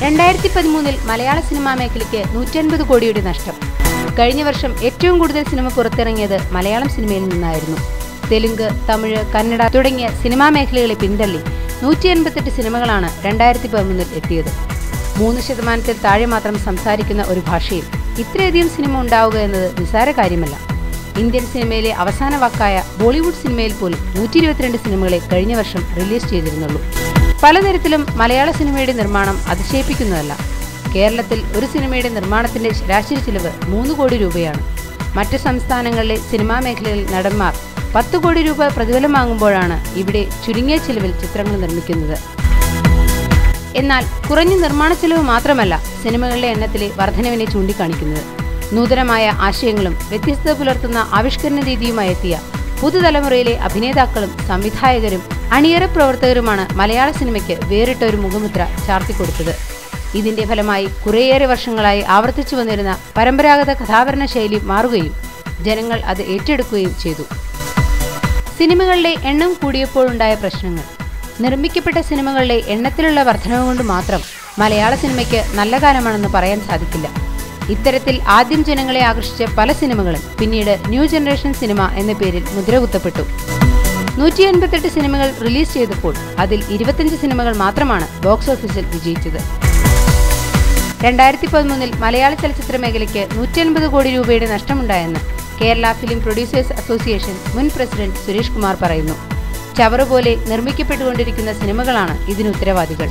2013 മലയാള cinema മേഖലയ്ക്ക് 150 കോടിയുടെ നഷ്ടം. കഴിഞ്ഞ വർഷം ഏറ്റവും കൂടുതൽ സിനിമ പുറത്തിറങ്ങിയത് മലയാളം സിനിമയിൽ നിന്നായിരുന്നു. തെലുങ്ക്, തമിഴ്, കന്നഡ തുടങ്ങിയ സിനിമാ മേഖലകളെ പിന്തള്ളി 188 സിനിമകളാണ് 2013 എത്തിയത്. 3% താഴെ മാത്രം സംസാരിക്കുന്ന ഒരു ഭാഷയിൽ ഇത്രയധികം സിനിമ ഉണ്ടാവുക എന്നത് നിസ്സാര കാര്യമല്ല. ഇന്ത്യൻ സിനിമയിലെ അവസാന വാക്കായ ബോളിവുഡ് സിനിമയിൽ പോലും 122 സിനിമകളെ കഴിഞ്ഞ വർഷം റിലീസ് ചെയ്തിരുന്നുള്ളൂ. പലതരത്തിലും മലയാള സിനിമയുടെ നിർമ്മാണം അതിശയിപ്പിക്കുന്നതല്ല. കേരളത്തിൽ ഒരു സിനിമയുടെ നിർമ്മാണത്തിന്റെ ശരാശരി ചിലവ് 3 കോടി രൂപയാണ്. മറ്റു സംസ്ഥാനങ്ങളിലെ സിനിമാ മേഖലയിൽ നടന്മാർ 10 കോടി രൂപ പ്രതിഫലം വാങ്ങുമ്പോഴാണ് ഇവിടെ ചുരുങ്ങിയ ചിലവിൽ ചിത്രങ്ങൾ നിർമ്മിക്കുന്നത്. എന്നാൽ കുറഞ്ഞ നിർമ്മാണ ചെലവ് മാത്രമല്ല സിനിമകളുടെ എണ്ണത്തിലെ വർധനവിനെ ചൂണ്ടിക്കാണിക്കുന്നത്. നൂതനമായ ആശയങ്ങളും വ്യത്യസ്തത പുലർത്തുന്ന ആവിഷ്കരണ രീതിയുമായി എത്തിയ പുതുതലമുറയിലെ അഭിനേതാക്കളും സംവിധായകരും അണിയറ പ്രവർത്തകരുമാണ് മലയാള സിനിമയ്ക്ക് വേറിട്ട ഒരു മുഖമുദ്ര ചാർത്തിക്കൊടുത്തത്. ഇതിന്റെ ഫലമായി കുറേയേറെ വർഷങ്ങളായി ആവർത്തിച്ചു വന്നിരുന്ന പരമ്പരാഗത കഥാവരണ ശൈലി മാറുകയും ജനങ്ങൾ അത് ഏറ്റെടുക്കുകയും ചെയ്തു. സിനിമകളുടെ എണ്ണം കൂടിയപ്പോഴുണ്ടായ പ്രശ്നങ്ങൾ. നിർമ്മിക്കപ്പെട്ട സിനിമകളുടെ എണ്ണത്തിലുള്ള വർധനവ് കൊണ്ട് മാത്രം മലയാള സിനിമയ്ക്ക് നല്ല കാലമാണെന്ന് പറയാൻ സാധിക്കില്ല. ഇത്തരത്തിൽ ആദ്യം ജനങ്ങളെ ആകർഷിച്ച പല സിനിമകളും പിന്നീട് ന്യൂ ജനറേഷൻ സിനിമ എന്ന പേരിൽ മുദ്രകുത്തപ്പെട്ടു. 188 സിനിമകൾ റിലീസ് ചെയ്തപ്പോൾ അതിൽ 25 സിനിമകൾ മാത്രമാണ് ബോക്സ് ഓഫീസിൽ വിജയിച്ചത്. 2013 മലയാള ചലച്ചിത്ര മേഖലയ്ക്ക് 150 കോടി രൂപയുടെ നഷ്ടമുണ്ടായെന്ന് കേരള ഫിലിം പ്രൊഡ്യൂസേഴ്സ് അസോസിയേഷൻ മുൻ പ്രസിഡന്റ് സുരേഷ് കുമാർ പറയുന്നു. ചവറുപോലെ നിർമ്മിക്കപ്പെട്ടുകൊണ്ടിരിക്കുന്ന സിനിമകളാണ് ഇതിന് ഉത്തരവാദികൾ.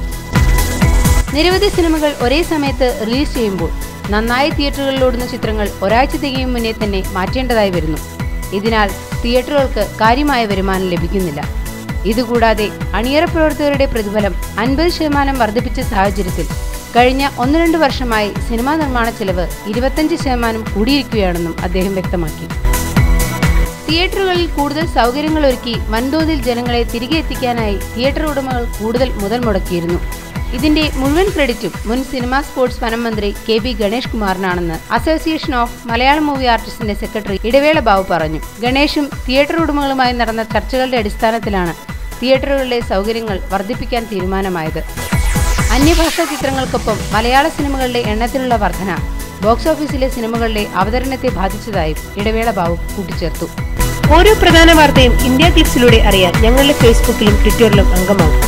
നിരവധി സിനിമകൾ ഒരേ സമയത്ത് റിലീസ് ചെയ്യുമ്പോൾ നന്നായി തിയേറ്ററുകളിലോടുന്ന ചിത്രങ്ങൾ ഒരാഴ്ച തികയും മുന്നേ തന്നെ മാറ്റേണ്ടതായി വരുന്നു. ഇതിനാൽ തിയേറ്ററുകൾക്ക് കാര്യമായ വരുമാനം ലഭിക്കുന്നില്ല. ഇതുകൂടാതെ അണിയറ പ്രവർത്തകരുടെ പ്രതിഫലം 50% വർദ്ധിപ്പിച്ച സാഹചര്യത്തിൽ കഴിഞ്ഞ 1-2 വർഷമായി സിനിമാ നിർമ്മാണ ചെലവ് 25% കൂടിയിരിക്കുകയാണെന്നും അദ്ദേഹം വ്യക്തമാക്കി. തിയേറ്ററുകളിൽ കൂടുതൽ സൗകര്യങ്ങൾ ഒരുക്കി വൻതോതിൽ ജനങ്ങളെ തിരികെ എത്തിക്കാനായി തിയേറ്റർ ഉടമകൾ കൂടുതൽ മുതൽ മുടക്കിയിരുന്നു. ഇതിന്റെ മുഴുവൻ ക്രെഡിറ്റും മുൻ സിനിമാ സ്പോർട്സ് വനം മന്ത്രി KB ഗണേഷ് കുമാറിനാണെന്ന് അസോസിയേഷൻ ഓഫ് മലയാളം മൂവി ആർട്ടിസ്റ്റിന്റെ സെക്രട്ടറി ഇടവേള ബാബു പറഞ്ഞു. ഗണേഷും തിയേറ്റർ ഉടമകളുമായി നടന്ന ചർച്ചകളുടെ അടിസ്ഥാനത്തിലാണ് തിയേറ്ററുകളിലെ സൗകര്യങ്ങൾ വർദ്ധിപ്പിക്കാൻ തീരുമാനമായത്. അന്യഭാഷാ ചിത്രങ്ങൾക്കൊപ്പം മലയാള സിനിമകളുടെ എണ്ണത്തിലുള്ള വർധന ബോക്സ് ഓഫീസിലെ സിനിമകളുടെ അവതരണത്തെ ബാധിച്ചതായും ഇടവേള ബാബു കൂട്ടിച്ചേർത്തു. ഓരോ പ്രധാന വാർത്തയും ഇന്ത്യ ക്ലിക്സിലൂടെ അറിയാൻ ഞങ്ങളുടെ ഫേസ്ബുക്കിലും ട്വിറ്ററിലും അംഗമാകും.